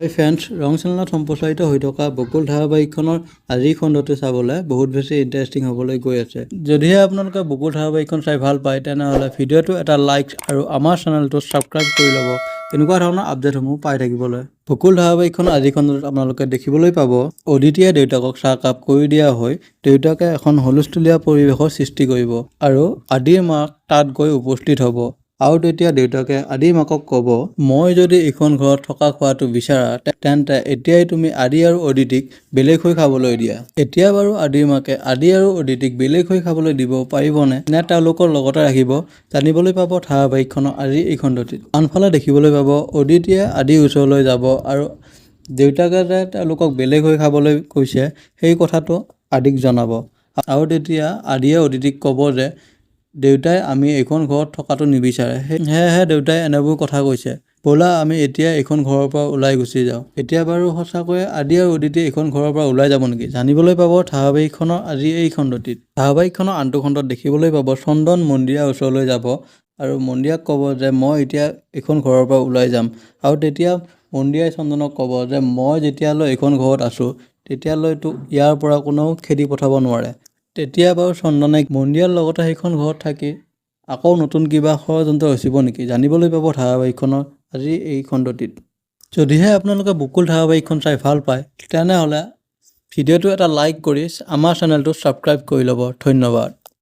Friends, ৰং চেনেলত সম্প্ৰচাৰিত হৈ থকা বকুল ধাৰাবাহিকখনৰ আজিৰ খণ্ডটো চাবলৈ বহুত বেছি ইণ্টাৰেষ্টিং হ'বলৈ গৈ আছে। যদিহে আপোনালোকে বকুল ধাৰাবাহিকখন চাই ভাল পায় তেনেহ'লে ভিডিঅ'টো এটা লাইক আৰু আমাৰ চেনেলটো ছাবস্ক্ৰাইব কৰি ল'ব এনেকুৱা ধৰণৰ আপডেটসমূহ পাই থাকিবলৈ। বকুল ধাৰাবাহিকখনৰ আজিৰ খণ্ডটোত আপোনালোকে দেখিবলৈ পাব অদিতিয়ে দেউতাকক চাহকাপ কৰি দিয়া হৈ দেউতাকে এখন হুলস্থুলীয়া পৰিৱেশৰ সৃষ্টি কৰিব আৰু আদিৰ মাক তাত গৈ উপস্থিত হ'ব। আৰু তেতিয়া দেউতাকে আদিৰ মাকক ক'ব, মই যদি এইখন ঘৰত থকা খোৱাটো বিচাৰা তেন্তে এতিয়াই তুমি আদি আৰু অদিতিক বেলেগ হৈ খাবলৈ দিয়া। এতিয়া বাৰু আদিৰ মাকে আদি আৰু অদিতিক বেলেগ হৈ খাবলৈ দিব পাৰিবনে নে তেওঁলোকৰ লগতে ৰাখিব জানিবলৈ পাব ধাৰাবাহিকখনৰ আজি এই খণ্ডটিত। আনফালে দেখিবলৈ পাব অদিতিয়ে আদিৰ ওচৰলৈ যাব আৰু দেউতাকে যে তেওঁলোকক বেলেগ হৈ খাবলৈ কৈছে সেই কথাটো আদিক জনাব আৰু তেতিয়া আদিয়ে অদিতিক ক'ব যে দেউতাই আমি এইখন ঘৰত থকাটো নিবিচাৰে, সেয়েহে দেউতাই এনেবোৰ কথা কৈছে। ব'লা আমি এতিয়া এইখন ঘৰৰ পৰা ওলাই গুচি যাওঁ। এতিয়া বাৰু সঁচাকৈয়ে আদি আৰু অদিতি এইখন ঘৰৰ পৰা ওলাই যাব নেকি জানিবলৈ পাব ধাৰাবাহিকখনৰ আজি এই খণ্ডটিত। ধাৰাবাহিকখনৰ আনটো খণ্ডত দেখিবলৈ পাব চন্দন মন্দিৰাৰ ওচৰলৈ যাব আৰু মন্দিৰাক ক'ব যে মই এতিয়া এইখন ঘৰৰ পৰা ওলাই যাম আৰু তেতিয়া মন্দিৰাই চন্দনক ক'ব যে মই যেতিয়ালৈ এইখন ঘৰত আছোঁ তেতিয়ালৈতো ইয়াৰ পৰা কোনেও খেদি পঠাব নোৱাৰে। তেতিয়া বাৰু চন্দনে মন্দিৰাৰ লগতে সেইখন ঘৰত থাকি আকৌ নতুন কিবা ষড়যন্ত্ৰ ৰচিব নেকি জানিবলৈ পাব ধাৰাবাহিকখনৰ আজি এই খণ্ডটিত। যদিহে আপোনালোকে বকুল ধাৰাবাহিকখন চাই ভাল পায় তেনেহ'লে ভিডিঅ'টো এটা লাইক কৰি আমাৰ চেনেলটো ছাবস্ক্ৰাইব কৰি ল'ব। ধন্যবাদ।